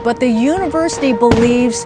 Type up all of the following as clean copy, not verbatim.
but the university believes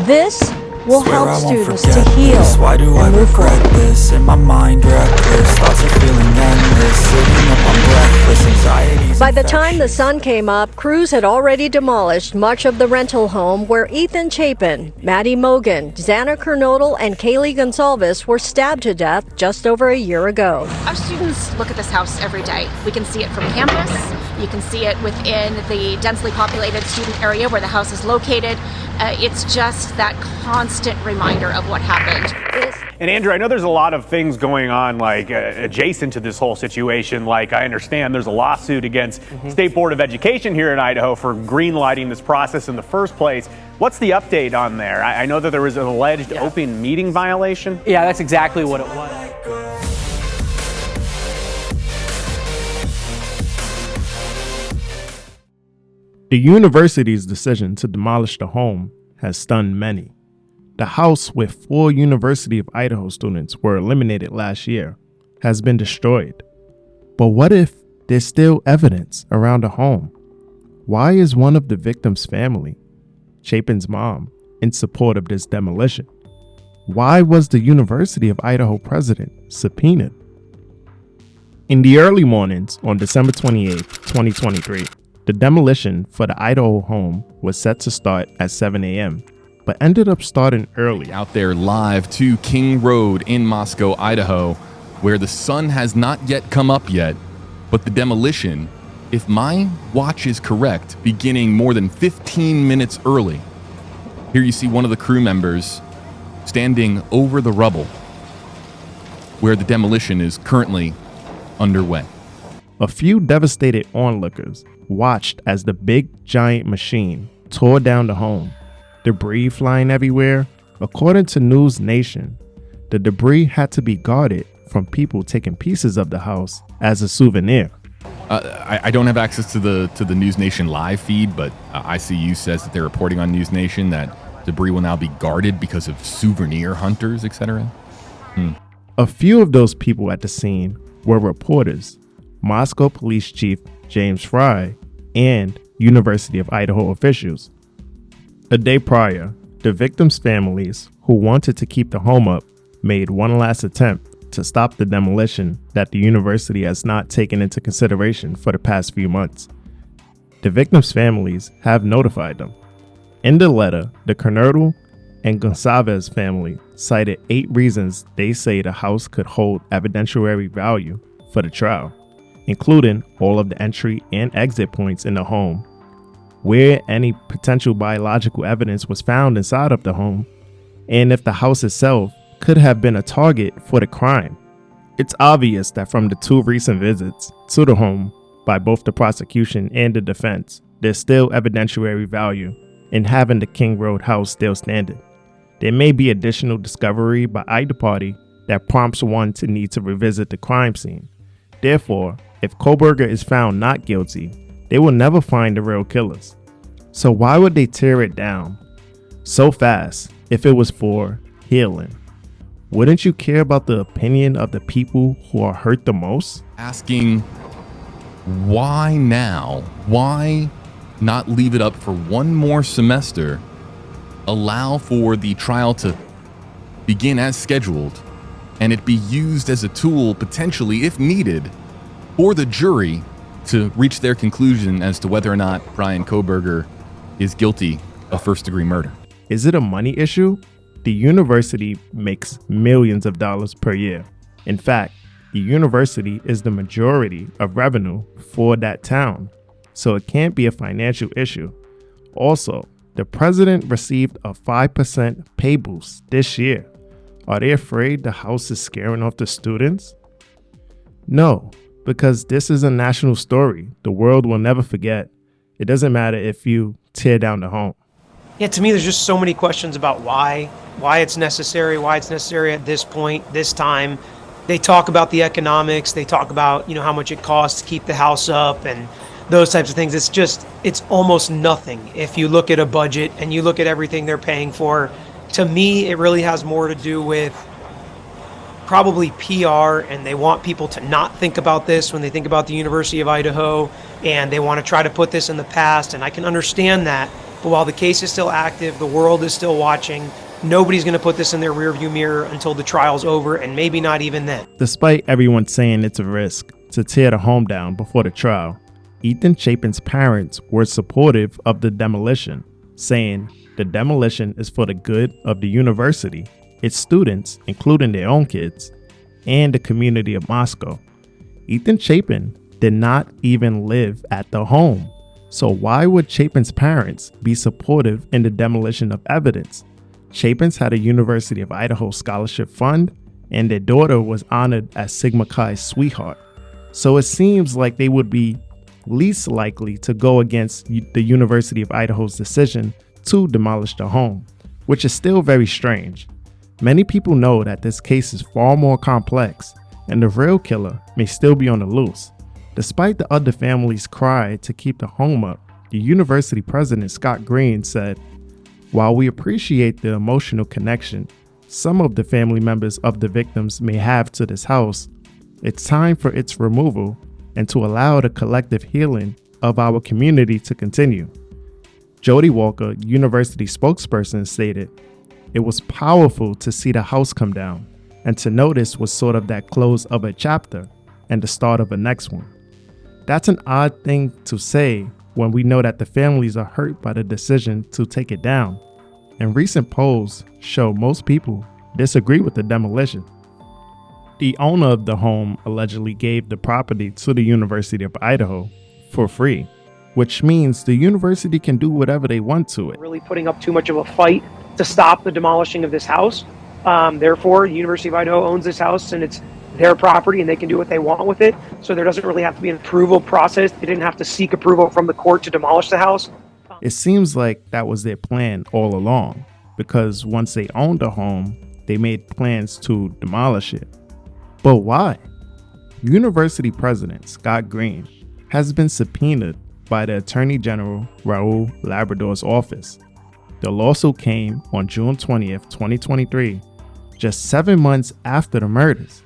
this will Swear help I won't students to forget heal this. Why do I and move regret forward. this? In my mind reckless, thoughts are feeling endless. Sitting up, I'm breathless, anxieties By the time the infectious. sun came up, crews had already demolished much of the rental home where Ethan Chapin, Maddie Mogan, Xana Kernodle, and Kaylee Gonsalves were stabbed to death just over a year ago. Our students look at this house every day. We can see it from campus. You can see it within the densely populated student area where the house is located. It's just that constant reminder of what happened. And Andrew, I know there's a lot of things going on like adjacent to this whole situation. Like I understand there's a lawsuit against State Board of Education here in Idaho for greenlighting this process in the first place. What's the update on there? I know that there was an alleged open meeting violation. Yeah, that's exactly what it was. The university's decision to demolish the home has stunned many. The house where 4 University of Idaho students were eliminated last year has been destroyed. But what if there's still evidence around the home? Why is one of the victims' family, Chapin's mom, in support of this demolition? Why was the University of Idaho president subpoenaed? In the early mornings on December 28, 2023, the demolition for the Idaho home was set to start at 7 a.m., but ended up starting early. Out there live to King Road in Moscow, Idaho, where the sun has not yet come up yet, but the demolition, if my watch is correct, beginning more than 15 minutes early. Here you see one of the crew members standing over the rubble where the demolition is currently underway. A few devastated onlookers watched as the big giant machine tore down the home, debris flying everywhere. According to News Nation, the debris had to be guarded from people taking pieces of the house as a souvenir. I don't have access to the News Nation live feed, but ICU says that they're reporting on News Nation that debris will now be guarded because of souvenir hunters, etc. A few of those people at the scene were reporters, Moscow Police Chief James Fry, and University of Idaho officials. A day prior, the victims' families, who wanted to keep the home up, made one last attempt to stop the demolition that the university has not taken into consideration for the past few months. The victims' families have notified them. In the letter, the Kernodle and Gonsalves family cited 8 reasons they say the house could hold evidentiary value for the trial, including all of the entry and exit points in the home, where any potential biological evidence was found inside of the home, and if the house itself could have been a target for the crime. It's obvious that from the 2 recent visits to the home by both the prosecution and the defense, there's still evidentiary value in having the King Road house still standing. There may be additional discovery by either party that prompts one to need to revisit the crime scene. Therefore, if Kohberger is found not guilty, they will never find the real killers. So why would they tear it down so fast if it was for healing? Wouldn't you care about the opinion of the people who are hurt the most? Asking, why now? Why not leave it up for one more semester? Allow for the trial to begin as scheduled, and it be used as a tool, potentially, if needed, for the jury to reach their conclusion as to whether or not Bryan Kohberger is guilty of first-degree murder. Is it a money issue? The university makes millions of dollars per year. In fact, the university is the majority of revenue for that town, so it can't be a financial issue. Also, the president received a 5% pay boost this year. Are they afraid the house is scaring off the students? No, because this is a national story the world will never forget. It doesn't matter if you tear down the home. Yeah, to me, there's just so many questions about why it's necessary at this point, this time. They talk about the economics. They talk about, how much it costs to keep the house up and those types of things. It's almost nothing. If you look at a budget and you look at everything they're paying for, to me, it really has more to do with probably PR, and they want people to not think about this when they think about the University of Idaho, and they want to try to put this in the past, and I can understand that. But while the case is still active, the world is still watching, nobody's going to put this in their rearview mirror until the trial's over, and maybe not even then. Despite everyone saying it's a risk to tear the home down before the trial, Ethan Chapin's parents were supportive of the demolition, saying the demolition is for the good of the university, its students, including their own kids, and the community of Moscow. Ethan Chapin did not even live at the home, so why would Chapin's parents be supportive in the demolition of evidence? Chapin's had a University of Idaho scholarship fund, and their daughter was honored as Sigma Chi's sweetheart. So it seems like they would be least likely to go against the University of Idaho's decision to demolish the home, which is still very strange. Many people know that this case is far more complex, and the real killer may still be on the loose. Despite the other family's cry to keep the home up, the university president Scott Green said, "While we appreciate the emotional connection some of the family members of the victims may have to this house, it's time for its removal and to allow the collective healing of our community to continue." Jody Walker, university spokesperson, stated, "It was powerful to see the house come down, and to notice was sort of that close of a chapter and the start of a next one." That's an odd thing to say when we know that the families are hurt by the decision to take it down, and recent polls show most people disagree with the demolition. The owner of the home allegedly gave the property to the University of Idaho for free, which means the university can do whatever they want to it. Really putting up too much of a fight to stop the demolishing of this house. Therefore, the University of Idaho owns this house and it's their property and they can do what they want with it. So there doesn't really have to be an approval process. They didn't have to seek approval from the court to demolish the house. It seems like that was their plan all along, because once they owned the home, they made plans to demolish it. But why? University President Scott Green has been subpoenaed by the Attorney General Raul Labrador's office. The lawsuit came on June 20th, 2023, just 7 months after the murders.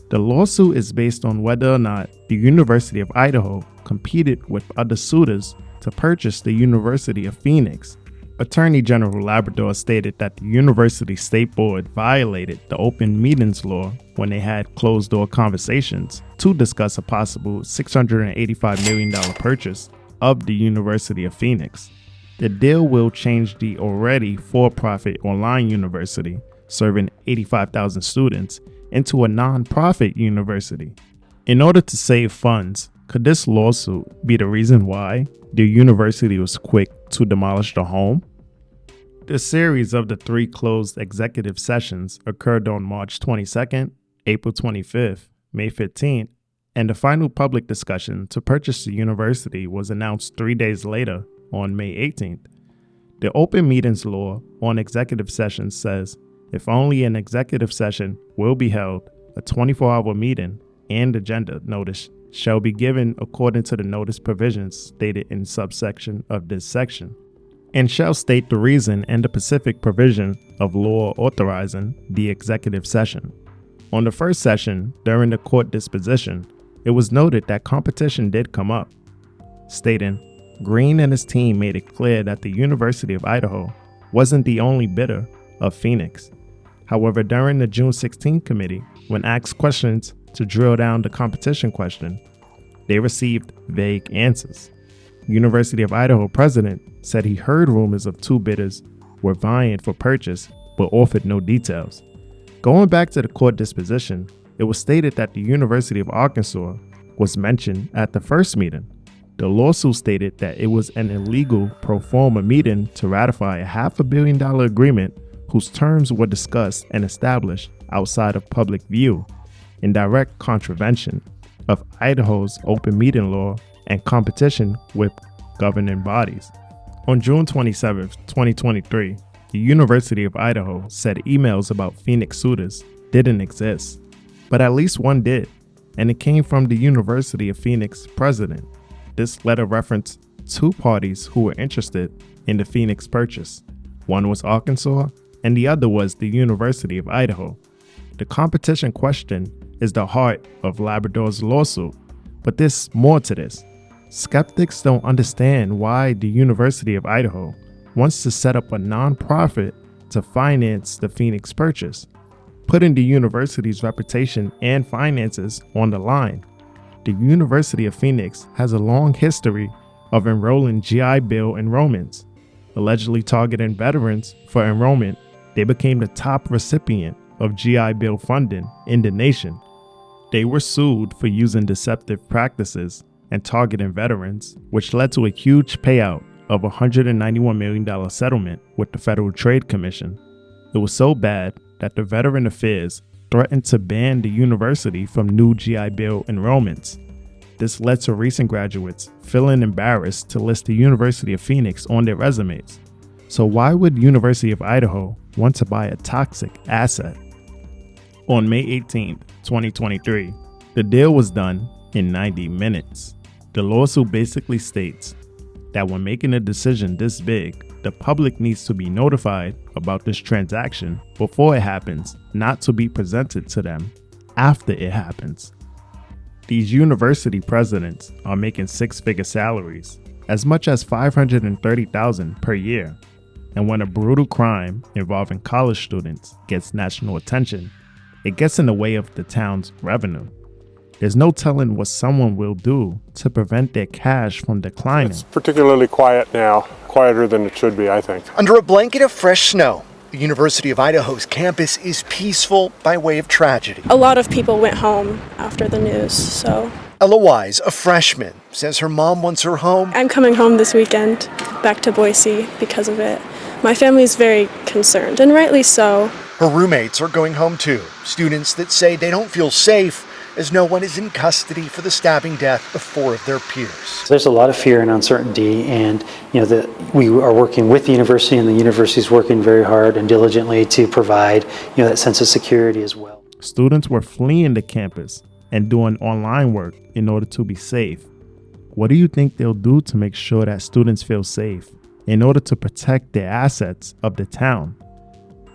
The lawsuit is based on whether or not the University of Idaho competed with other suitors to purchase the University of Phoenix. Attorney General Labrador stated that the University State Board violated the open meetings law when they had closed-door conversations to discuss a possible $685 million purchase of the University of Phoenix. The deal will change the already for-profit online university, serving 85,000 students, into a non-profit university. In order to save funds, could this lawsuit be the reason why the university was quick to demolish the home? The series of the 3 closed executive sessions occurred on March 22nd, April 25th, May 15th, and the final public discussion to purchase the university was announced 3 days later on May 18th. The open meetings law on executive sessions says if only an executive session will be held, a 24-hour meeting and agenda notice shall be given according to the notice provisions stated in subsection of this section, and shall state the reason and the specific provision of law authorizing the executive session. On the first session, during the court disposition, it was noted that competition did come up, stating, Green and his team made it clear that the University of Idaho wasn't the only bidder of Phoenix. However, during the June 16 committee, when asked questions to drill down the competition question, they received vague answers. University of Idaho president said he heard rumors of 2 bidders were vying for purchase but offered no details. Going back to the court disposition, it was stated that the University of Arkansas was mentioned at the first meeting. The lawsuit stated that it was an illegal pro forma meeting to ratify a $500 million agreement whose terms were discussed and established outside of public view, in direct contravention of Idaho's open meeting law and competition with governing bodies. On June 27, 2023, the University of Idaho said emails about Phoenix suitors didn't exist, but at least one did, and it came from the University of Phoenix president. This letter referenced 2 parties who were interested in the Phoenix purchase. One was Arkansas, and the other was the University of Idaho. The competition question is the heart of Labrador's lawsuit, but there's more to this. Skeptics don't understand why the University of Idaho wants to set up a nonprofit to finance the Phoenix purchase, putting the university's reputation and finances on the line. The University of Phoenix has a long history of enrolling GI Bill enrollments. Allegedly targeting veterans for enrollment, they became the top recipient of GI Bill funding in the nation. They were sued for using deceptive practices and targeting veterans, which led to a huge payout of a $191 million settlement with the Federal Trade Commission. It was so bad that the Veteran Affairs threatened to ban the university from new GI Bill enrollments. This led to recent graduates feeling embarrassed to list the University of Phoenix on their resumes. So why would University of Idaho want to buy a toxic asset? On May 18, 2023, the deal was done in 90 minutes. The lawsuit basically states that when making a decision this big, the public needs to be notified about this transaction before it happens, not to be presented to them after it happens. These university presidents are making six-figure salaries, as much as $530,000 per year. And when a brutal crime involving college students gets national attention, it gets in the way of the town's revenue. There's no telling what someone will do to prevent their cash from declining. It's particularly quiet now, quieter than it should be, I think. Under a blanket of fresh snow, the University of Idaho's campus is peaceful by way of tragedy. A lot of people went home after the news, so. Ella Wise, a freshman, says her mom wants her home. I'm coming home this weekend, back to Boise because of it. My family is very concerned, and rightly so. Her roommates are going home too. Students that say they don't feel safe as no one is in custody for the stabbing death of 4 of their peers. There's a lot of fear and uncertainty, and we are working with the university, and the university is working very hard and diligently to provide that sense of security as well. Students were fleeing the campus and doing online work in order to be safe. What do you think they'll do to make sure that students feel safe in order to protect the assets of the town?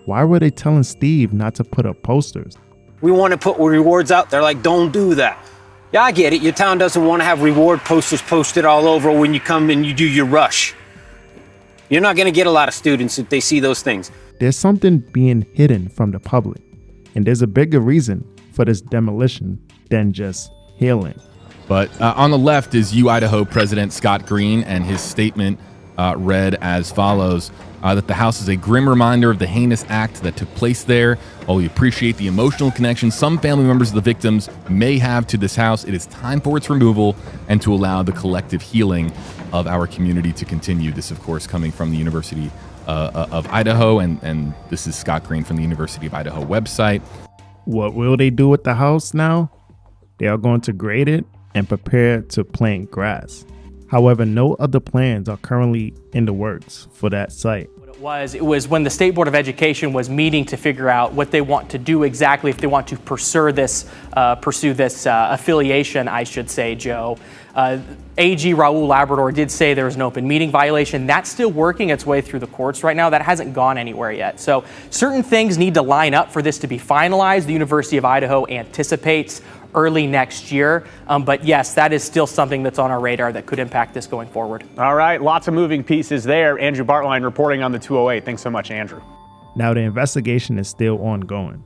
Why were they telling Steve not to put up posters? We want to put rewards out there, like, don't do that. Yeah, I get it. Your town doesn't want to have reward posters posted all over when you come and you do your rush. You're not going to get a lot of students if they see those things. There's something being hidden from the public, and there's a bigger reason for this demolition than just healing. But on the left is UIdaho President Scott Green, and his statement read as follows. That the house is a grim reminder of the heinous act that took place there. While we appreciate the emotional connection some family members of the victims may have to this house, it is time for its removal and to allow the collective healing of our community to continue. This, of course, coming from the University of Idaho, and this is Scott Green from the University of Idaho website. What will they do with the house now? They are going to grade it and prepare to plant grass. However, no other plans are currently in the works for that site. It was when the State Board of Education was meeting to figure out what they want to do exactly, if they want to pursue this affiliation, I should say, Joe. AG Raul Labrador did say there was an open meeting violation. That's still working its way through the courts right now. That hasn't gone anywhere yet. So certain things need to line up for this to be finalized. The University of Idaho anticipates early next year. But yes, that is still something that's on our radar that could impact this going forward. All right, lots of moving pieces there. Andrew Bartline reporting on the 208. Thanks so much, Andrew. Now the investigation is still ongoing.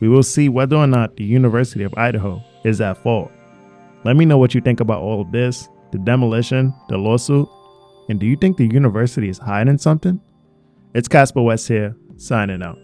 We will see whether or not the University of Idaho is at fault. Let me know what you think about all of this, the demolition, the lawsuit, and do you think the university is hiding something? It's Casper West here, signing out.